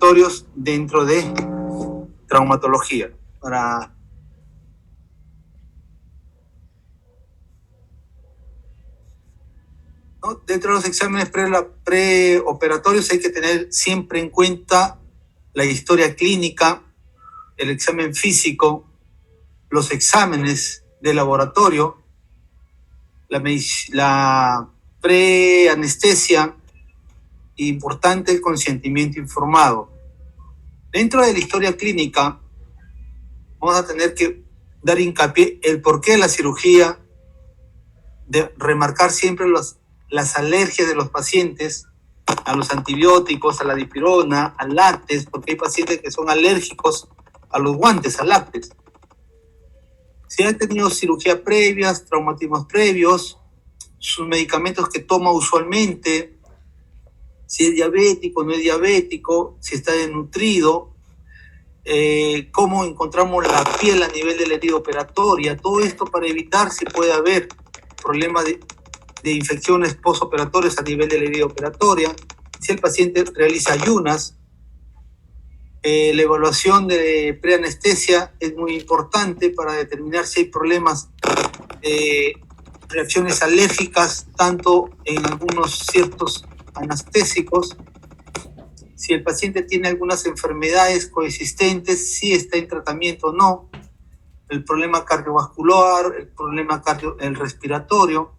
postoperatorios dentro de traumatología. ¿No? Dentro de los exámenes preoperatorios hay que tener siempre en cuenta la historia clínica, el examen físico, los exámenes de laboratorio, la preanestesia, importante el consentimiento informado. Dentro de la historia clínica vamos a tener que dar hincapié el porqué de la cirugía, de remarcar siempre las alergias de los pacientes a los antibióticos, a la dipirona, al látex, porque hay pacientes que son alérgicos a los guantes, al látex. Si ha tenido cirugía previas, traumatismos previos, sus medicamentos que toma usualmente, si es diabético, no es diabético, si está desnutrido, cómo encontramos la piel a nivel de la herida operatoria, todo esto para evitar si puede haber problemas de infecciones postoperatorias a nivel de la herida operatoria, si el paciente realiza ayunas. La evaluación de preanestesia es muy importante para determinar si hay problemas de reacciones alérgicas, tanto en algunos ciertos anestésicos, si el paciente tiene algunas enfermedades coexistentes, si está en tratamiento o no, el problema cardiovascular, el problema el respiratorio,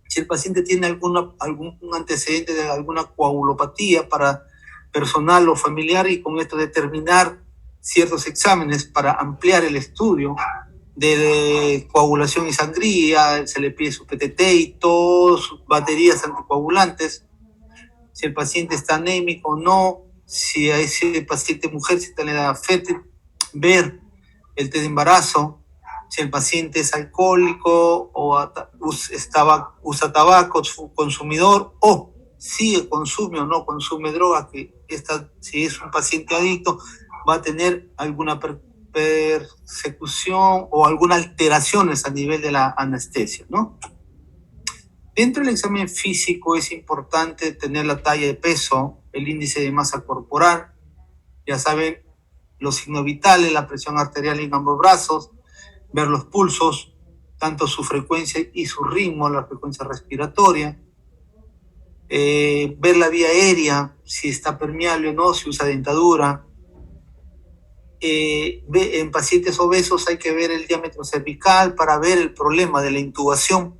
si el paciente tiene algún antecedente de alguna coagulopatía para personal o familiar, y con esto determinar ciertos exámenes para ampliar el estudio de coagulación y sangría, se le pide su PTT y todas sus baterías anticoagulantes, si el paciente está anémico o no, si a ese paciente mujer, si está en la edad fértil, ver el test de embarazo, si el paciente es alcohólico o usa tabaco, consumidor, o si consume o no consume droga, si es un paciente adicto, va a tener alguna persecución o alguna alteraciones a nivel de la anestesia, ¿no? Dentro del examen físico es importante tener la talla de peso, el índice de masa corporal, ya saben, los signos vitales, la presión arterial en ambos brazos, ver los pulsos, tanto su frecuencia y su ritmo, la frecuencia respiratoria, ver la vía aérea, si está permeable o no, si usa dentadura. En pacientes obesos hay que ver el diámetro cervical para ver el problema de la intubación.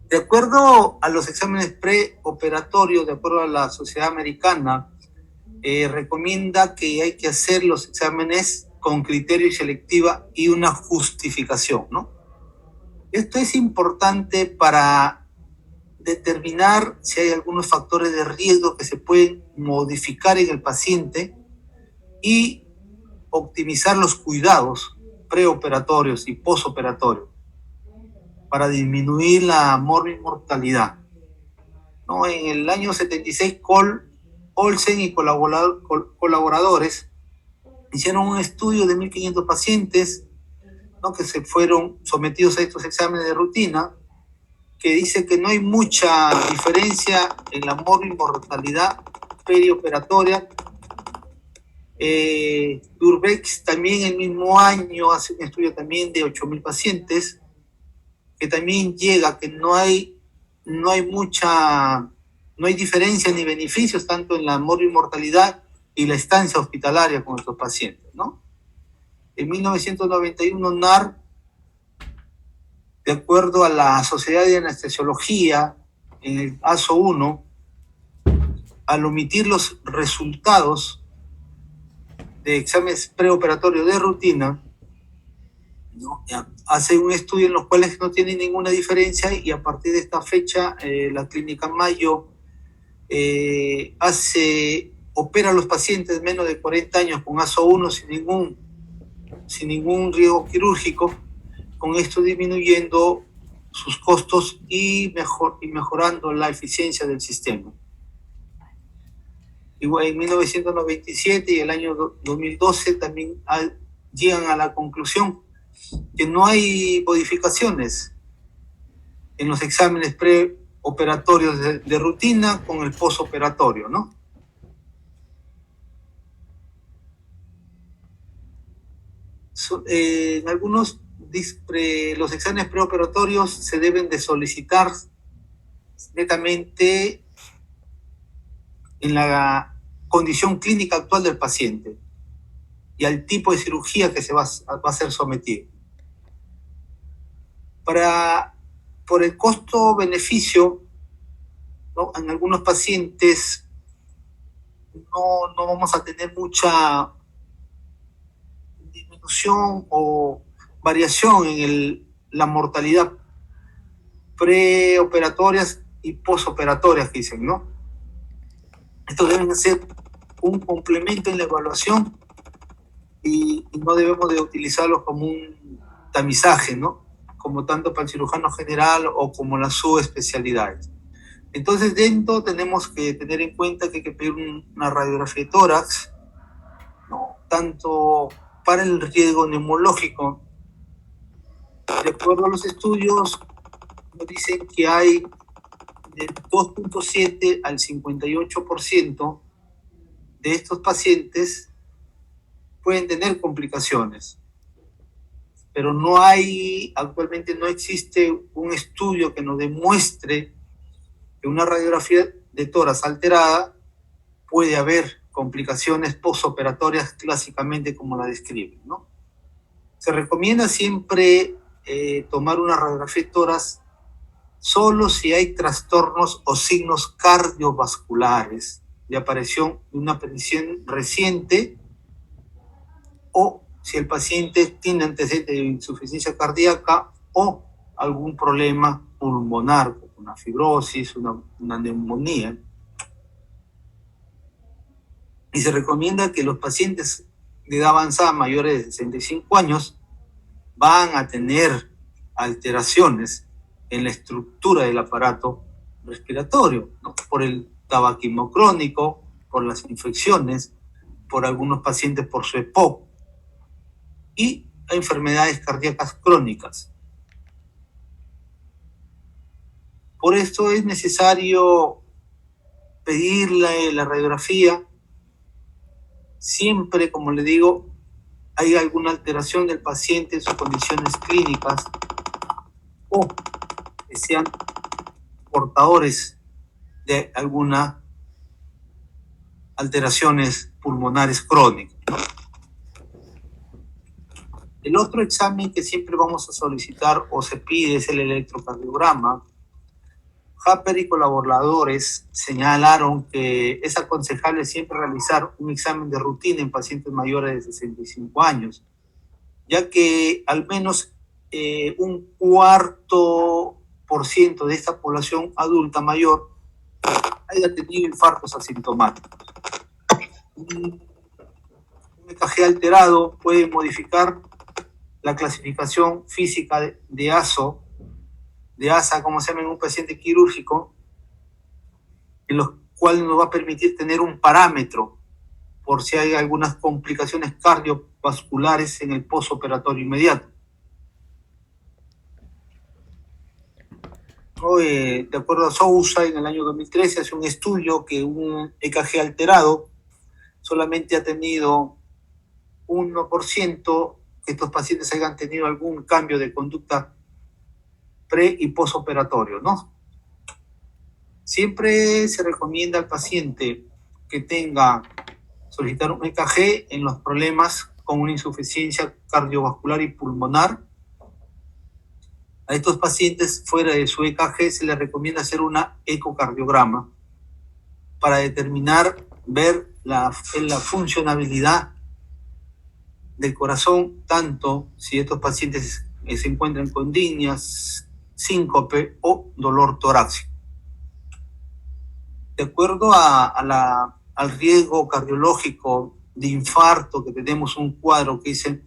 De acuerdo a los exámenes preoperatorios, de acuerdo a la Sociedad Americana, recomienda que hay que hacer los exámenes con criterio y selectiva y una justificación, ¿no? Esto es importante para determinar si hay algunos factores de riesgo que se pueden modificar en el paciente y optimizar los cuidados preoperatorios y postoperatorios para disminuir la mortalidad, ¿no? En el año 76, Olsen y colaboradores hicieron un estudio de 1.500 pacientes, ¿no?, que se fueron sometidos a estos exámenes de rutina, que dice que no hay mucha diferencia en la mortalidad perioperatoria. Durbex también el mismo año hace un estudio también de 8.000 pacientes, que también llega que no hay diferencia ni beneficios tanto en la mortalidad y la estancia hospitalaria con estos pacientes, ¿no? En 1991, NAR, de acuerdo a la Sociedad de Anestesiología, en el ASO 1, al omitir los resultados de exámenes preoperatorios de rutina, ¿no?, hace un estudio en los cuales no tiene ninguna diferencia, y a partir de esta fecha la clínica Mayo opera a los pacientes menos de 40 años con ASO 1 sin ningún riesgo quirúrgico, con esto disminuyendo sus costos y mejorando la eficiencia del sistema. Igual en 1997 y el año 2012 también llegan a la conclusión que no hay modificaciones en los exámenes preoperatorios de rutina con el postoperatorio, ¿no? En algunos los exámenes preoperatorios se deben de solicitar netamente en la condición clínica actual del paciente y al tipo de cirugía que se va a ser sometido. Por el costo-beneficio, ¿no? En algunos pacientes no vamos a tener mucha disminución o variación en la mortalidad preoperatorias y posoperatorias, que dicen, ¿no? Estos deben ser un complemento en la evaluación y no debemos de utilizarlos como un tamizaje, ¿no? Como tanto para el cirujano general o como las subespecialidades. Entonces, dentro tenemos que tener en cuenta que hay que pedir una radiografía de tórax, ¿no? Tanto para el riesgo neumológico. De acuerdo a los estudios, nos dicen que hay del 2.7 al 58% de estos pacientes pueden tener complicaciones, pero actualmente no existe un estudio que nos demuestre que una radiografía de tórax alterada puede haber complicaciones postoperatorias clásicamente como la describen, ¿no? Se recomienda siempre tomar una radiografía de tórax solo si hay trastornos o signos cardiovasculares de aparición de una aparición reciente o si el paciente tiene antecedentes de insuficiencia cardíaca o algún problema pulmonar, como una fibrosis, una neumonía. Y se recomienda que los pacientes de edad avanzada mayores de 65 años van a tener alteraciones en la estructura del aparato respiratorio, ¿no? Por el tabaquismo crónico, por las infecciones, por algunos pacientes por su EPOC y enfermedades cardíacas crónicas. Por esto es necesario pedir la radiografía siempre, como le digo, hay alguna alteración del paciente en sus condiciones clínicas o que sean portadores de alguna alteraciones pulmonares crónicas, ¿no? El otro examen que siempre vamos a solicitar o se pide es el electrocardiograma. Happer y colaboradores señalaron que es aconsejable siempre realizar un examen de rutina en pacientes mayores de 65 años, ya que al menos un 4% de esta población adulta mayor haya tenido infartos asintomáticos. Un EKG alterado puede modificar la clasificación física de ASA, como se llama, en un paciente quirúrgico, en los cuales nos va a permitir tener un parámetro por si hay algunas complicaciones cardiovasculares en el postoperatorio inmediato. De acuerdo a Sousa, en el año 2013 hace un estudio que un EKG alterado solamente ha tenido 1% que estos pacientes hayan tenido algún cambio de conducta pre- y postoperatorio, ¿no? Siempre se recomienda al paciente que solicitar un EKG en los problemas con una insuficiencia cardiovascular y pulmonar. A estos pacientes, fuera de su EKG, se les recomienda hacer una ecocardiograma para ver la funcionabilidad del corazón, tanto si estos pacientes se encuentran con disnias, síncope o dolor torácico. De acuerdo al riesgo cardiológico de infarto, que tenemos un cuadro que dice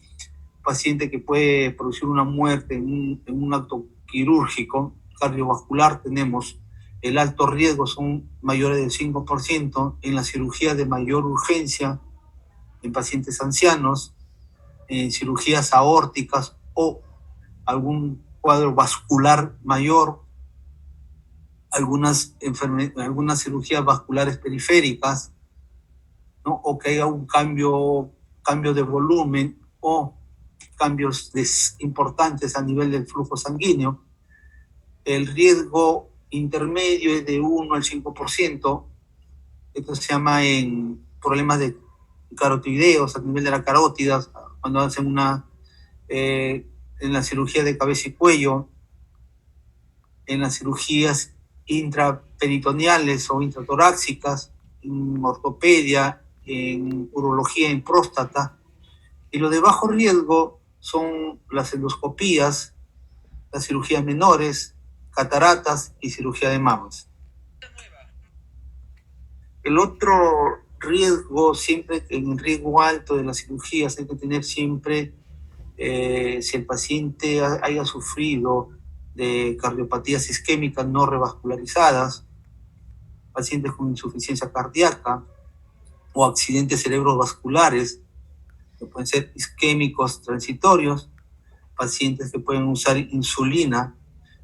paciente que puede producir una muerte en un acto quirúrgico cardiovascular, tenemos el alto riesgo, son mayores del 5%, en la cirugía de mayor urgencia, en pacientes ancianos, en cirugías aórticas o algún cuadro vascular mayor, algunas cirugías vasculares periféricas, ¿no? O que haya un cambio de volumen o cambios importantes a nivel del flujo sanguíneo. El riesgo intermedio es de 1 al 5%. Esto se llama en problemas de carotideos a nivel de la carótida, cuando hacen en la cirugía de cabeza y cuello, en las cirugías intraperitoneales o intratorácicas, en ortopedia, en urología, en próstata. Y lo de bajo riesgo son las endoscopías, las cirugías menores, cataratas y cirugía de mamas. El otro riesgo, siempre en el riesgo alto de las cirugías, hay que tener siempre, si el paciente haya sufrido de cardiopatías isquémicas no revascularizadas, pacientes con insuficiencia cardíaca o accidentes cerebrovasculares, que pueden ser isquémicos transitorios, pacientes que pueden usar insulina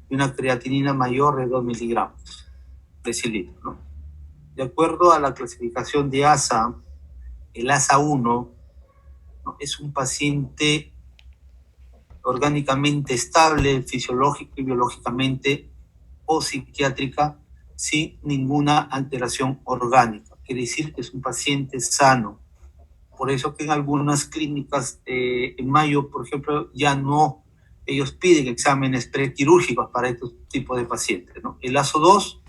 y una creatinina mayor de 2 miligramos de cilindro, ¿no? De acuerdo a la clasificación de ASA, el ASA1, ¿no?, es un paciente orgánicamente estable, fisiológico y biológicamente o psiquiátrica, sin ninguna alteración orgánica. Quiere decir que es un paciente sano. Por eso que en algunas clínicas, en mayo, por ejemplo, ya no, ellos piden exámenes prequirúrgicos para estos tipos de pacientes, ¿no? El ASO2,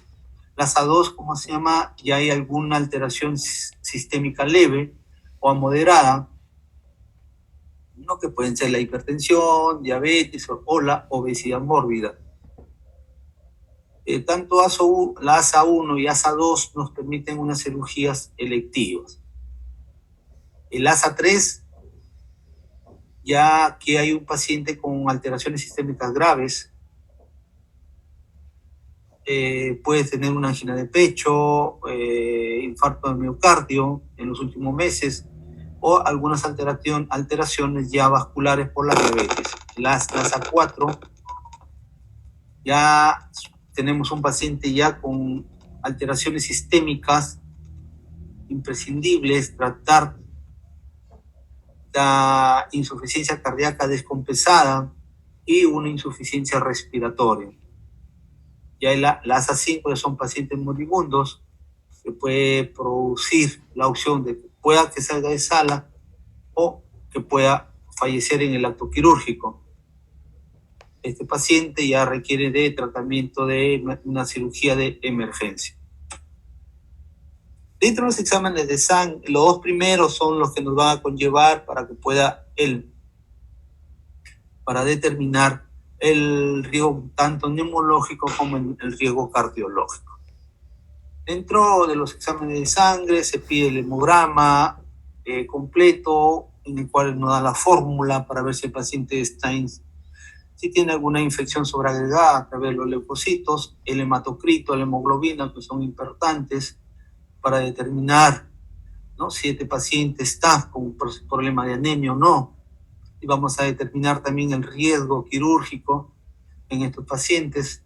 la ASA2, ¿cómo se llama? Ya hay alguna alteración sistémica leve o moderada, ¿no?, que pueden ser la hipertensión, diabetes o la obesidad mórbida. Tanto la ASA1 y ASA2 nos permiten unas cirugías electivas. El ASA3, ya que hay un paciente con alteraciones sistémicas graves, puede tener una angina de pecho, infarto de miocardio en los últimos meses, o algunas alteraciones ya vasculares por la diabetes. La ASA4, ya tenemos un paciente ya con alteraciones sistémicas imprescindibles, tratar la insuficiencia cardíaca descompensada y una insuficiencia respiratoria. Ya la ASA5 ya son pacientes moribundos, que puede producir la opción de que pueda que salga de sala o que pueda fallecer en el acto quirúrgico. Este paciente ya requiere de tratamiento de una cirugía de emergencia. Dentro de los exámenes de sangre, los dos primeros son los que nos van a conllevar para que pueda para determinar el riesgo tanto neumológico como el riesgo cardiológico. Dentro de los exámenes de sangre se pide el hemograma completo, en el cual nos da la fórmula para ver si el paciente está si tiene alguna infección sobreagregada a través de los leucocitos, el hematocrito, la hemoglobina, que son importantes para determinar, ¿no?, si este paciente está con un problema de anemia o no. Y vamos a determinar también el riesgo quirúrgico en estos pacientes,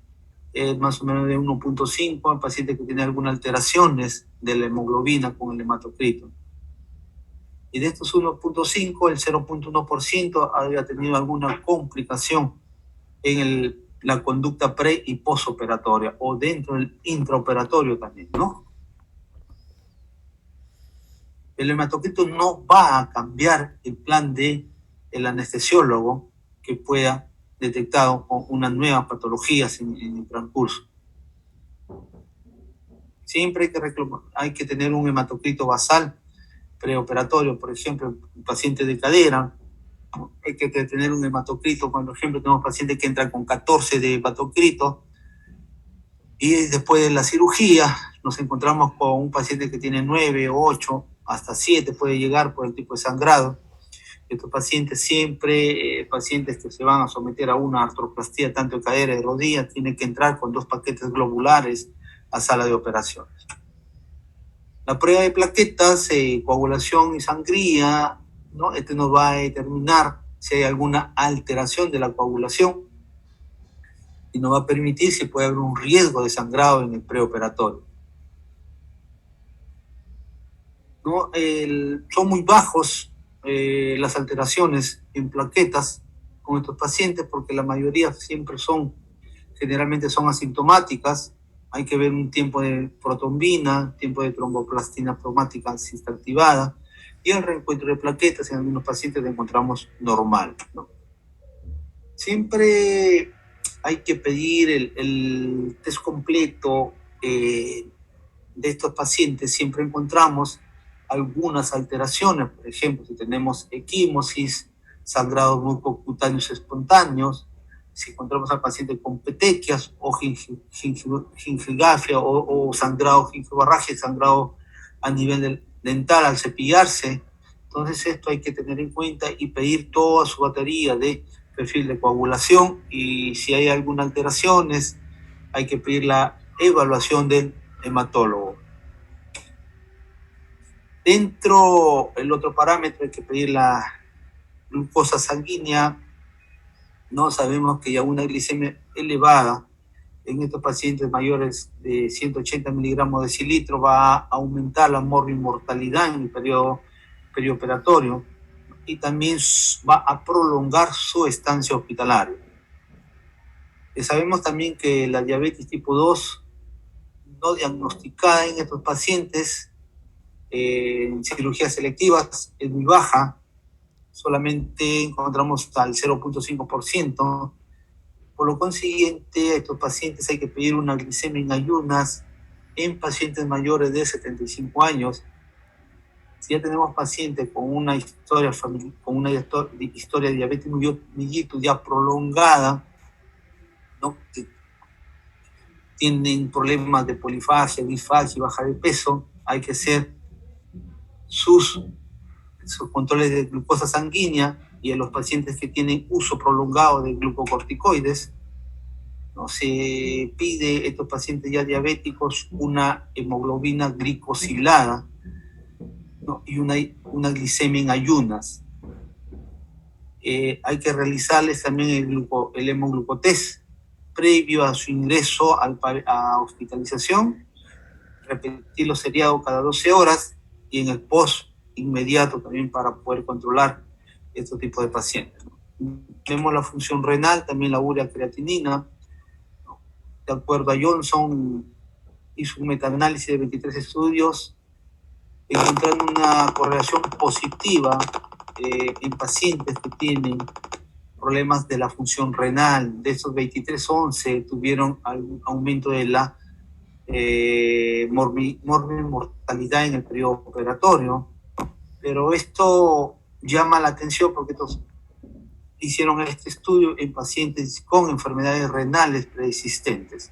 más o menos de 1.5, el paciente que tiene algunas alteraciones de la hemoglobina con el hematocrito. Y de estos 1.5, el 0.1% había tenido alguna complicación en la conducta pre- y postoperatoria, o dentro del intraoperatorio también, ¿no? El hematocrito no va a cambiar el plan del anestesiólogo que pueda detectado con una nueva patología en el transcurso. Siempre hay que tener un hematocrito basal preoperatorio, por ejemplo, un paciente de cadera, ¿no?, hay que tener un hematocrito. Por ejemplo, tenemos pacientes que entran con 14 de hematocrito y después de la cirugía nos encontramos con un paciente que tiene 9 o 8, hasta 7 puede llegar por el tipo de sangrado. Estos pacientes siempre, pacientes que se van a someter a una artroplastía tanto de cadera y de rodilla, tienen que entrar con 2 paquetes globulares a sala de operaciones. La prueba de plaquetas, coagulación y sangría, ¿no?, nos va a determinar si hay alguna alteración de la coagulación y nos va a permitir si puede haber un riesgo de sangrado en el preoperatorio. ¿No? Son muy bajos las alteraciones en plaquetas con estos pacientes, porque la mayoría generalmente son asintomáticas. Hay que ver un tiempo de protrombina, tiempo de tromboplastina plasmática activada, y el reencuentro de plaquetas en algunos pacientes lo encontramos normal, ¿no? Siempre hay que pedir el test completo de estos pacientes. Siempre encontramos algunas alteraciones, por ejemplo, si tenemos equimosis, sangrados mucocutáneos espontáneos, si encontramos al paciente con petequias o gingigafia o sangrado gingivarragia, sangrado a nivel dental al cepillarse. Entonces esto hay que tener en cuenta y pedir toda su batería de perfil de coagulación, y si hay alguna alteraciones hay que pedir la evaluación del hematólogo. Dentro, el otro parámetro, hay que pedir la glucosa sanguínea. No sabemos que ya una glicemia elevada en estos pacientes mayores de 180 miligramos de decilitro va a aumentar la mortalidad en el periodo perioperatorio y también va a prolongar su estancia hospitalaria. Sabemos también que la diabetes tipo 2 no diagnosticada en estos pacientes en cirugías selectivas es muy baja, solamente encontramos al 0.5%. Por lo consiguiente, a estos pacientes hay que pedir una glicemia en ayunas en pacientes mayores de 75 años. Si ya tenemos pacientes con una historia de diabetes mellitus ya prolongada, ¿no?, que tienen problemas de polifagia, disfagia y baja de peso, hay que hacer sus controles de glucosa sanguínea, y en los pacientes que tienen uso prolongado de glucocorticoides, ¿no?, se pide a estos pacientes ya diabéticos una hemoglobina glicosilada, ¿no?, y una glicemia en ayunas. Hay que realizarles también el hemoglucotest previo a su ingreso a hospitalización, repetirlo seriado cada 12 horas, y en el post inmediato también, para poder controlar este tipo de pacientes. Vemos la función renal, también la urea creatinina. De acuerdo a Johnson, hizo un metaanálisis de 23 estudios, encontrando una correlación positiva en pacientes que tienen problemas de la función renal. De esos 23, 11 tuvieron algún aumento de la mortalidad en el periodo operatorio. Pero esto llama la atención porque estos hicieron este estudio en pacientes con enfermedades renales preexistentes.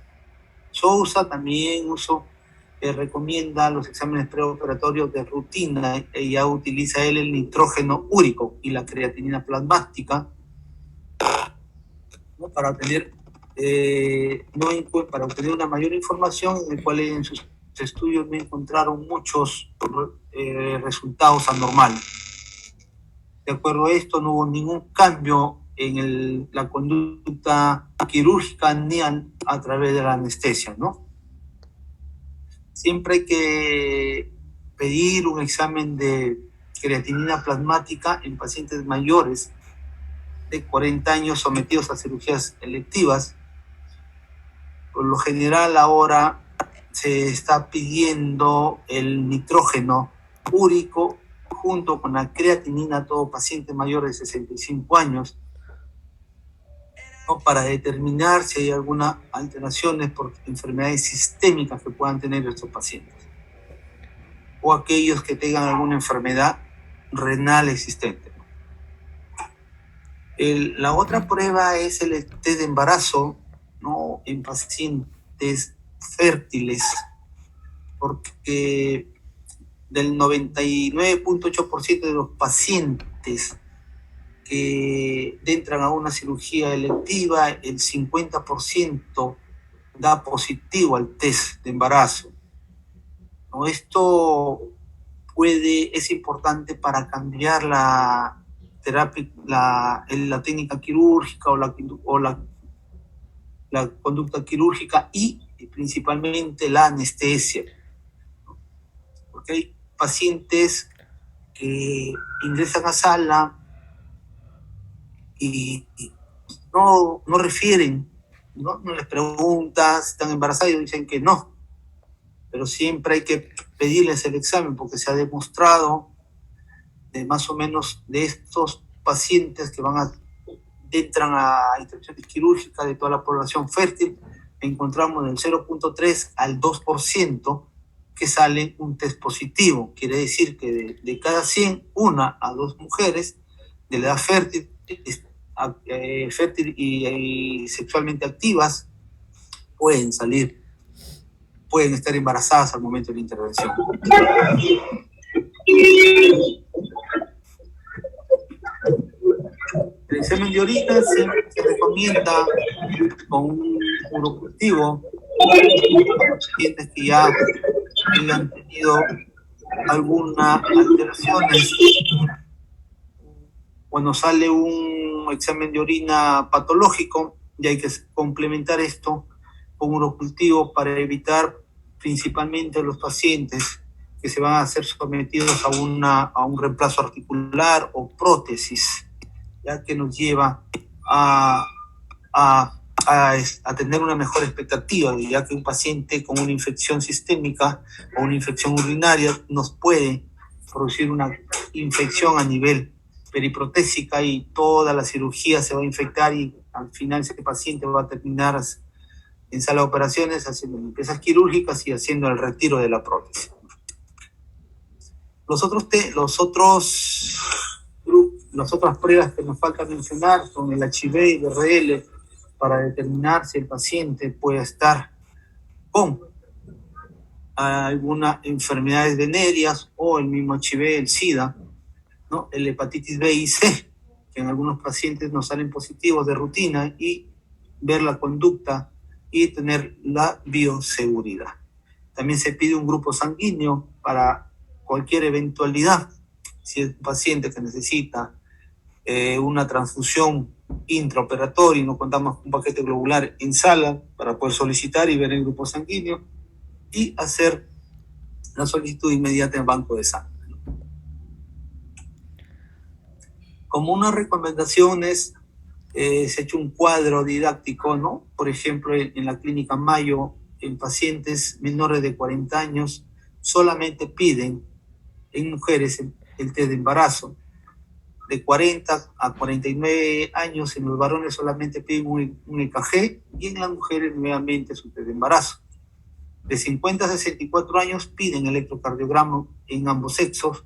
Sousa también recomienda los exámenes preoperatorios de rutina. Ella utiliza el nitrógeno úrico y la creatinina plasmática, ¿no?, para obtener una mayor información, en el cual en sus estudios no encontraron muchos resultados anormales. De acuerdo a esto, no hubo ningún cambio en la conducta quirúrgica ni a través de la anestesia, ¿no? Siempre hay que pedir un examen de creatinina plasmática en pacientes mayores de 40 años sometidos a cirugías electivas. Por lo general ahora se está pidiendo el nitrógeno úrico junto con la creatinina a todo paciente mayor de 65 años, ¿no?, para determinar si hay alguna alteraciones por enfermedades sistémicas que puedan tener estos pacientes, o aquellos que tengan alguna enfermedad renal existente. La otra prueba es el test de embarazo, ¿no?, en pacientes fértiles, porque del 99.8% de los pacientes que entran a una cirugía electiva, el 50% da positivo al test de embarazo, ¿no? Esto es importante para cambiar la terapia, la técnica quirúrgica o la conducta quirúrgica, y principalmente la anestesia, ¿no?, porque hay pacientes que ingresan a sala y no refieren, no les preguntas si están embarazadas y dicen que no, pero siempre hay que pedirles el examen porque se ha demostrado de más o menos de estos pacientes que entran a intervenciones quirúrgicas de toda la población fértil, encontramos del 0.3 al 2% que sale un test positivo. Quiere decir que de cada 100, 1 a 2 mujeres de la edad fértil, fértil y sexualmente activas pueden estar embarazadas al momento de la intervención. El examen de orina siempre se recomienda con un urocultivo a los pacientes que ya hayan tenido algunas alteraciones. Cuando sale un examen de orina patológico, ya hay que complementar esto con urocultivo para evitar principalmente los pacientes que se van a ser sometidos a un reemplazo articular o prótesis, ya que nos lleva a tener una mejor expectativa, ya que un paciente con una infección sistémica o una infección urinaria nos puede producir una infección a nivel periprotésica y toda la cirugía se va a infectar y al final ese paciente va a terminar en sala de operaciones haciendo limpiezas quirúrgicas y haciendo el retiro de la prótesis. Las otras pruebas que nos falta mencionar son el HIV y el RL para determinar si el paciente puede estar con algunas enfermedades venéreas o el mismo HIV, el SIDA, ¿no? El hepatitis B y C, que en algunos pacientes nos salen positivos de rutina, y ver la conducta y tener la bioseguridad. También se pide un grupo sanguíneo para cualquier eventualidad. Si es un paciente que necesita una transfusión intraoperatoria y no contamos con un paquete globular en sala, para poder solicitar y ver el grupo sanguíneo y hacer la solicitud inmediata en el banco de sangre. Como unas recomendaciones, se ha hecho un cuadro didáctico, ¿no? Por ejemplo, en la clínica Mayo, en pacientes menores de 40 años, solamente piden en mujeres el test de embarazo. De 40 a 49 años, en los varones solamente piden un EKG y en las mujeres nuevamente su test de embarazo. De 50 a 64 años piden electrocardiograma en ambos sexos,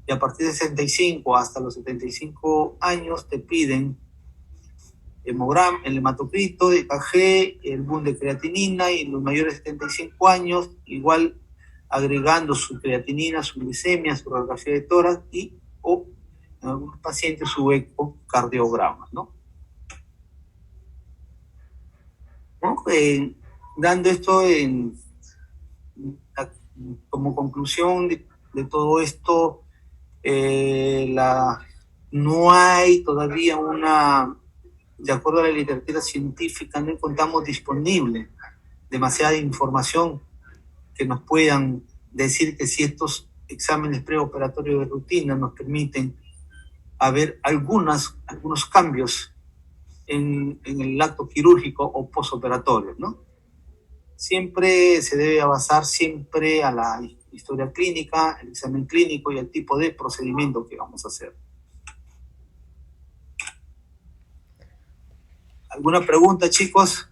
y a partir de 65 hasta los 75 años te piden hemograma, el hematocrito, EKG, el boom de creatinina, y los mayores de 75 años igual agregando su creatinina, su glicemia, su radiografía de tórax o en algunos pacientes su ecocardiograma, ¿no? Dando esto como conclusión de todo esto, no hay todavía de acuerdo a la literatura científica, no encontramos disponible demasiada información que nos puedan decir que si estos exámenes preoperatorios de rutina nos permiten haber algunos cambios en el acto quirúrgico o posoperatorio, ¿no? Siempre se debe basar siempre a la historia clínica, el examen clínico y el tipo de procedimiento que vamos a hacer. ¿Alguna pregunta, chicos?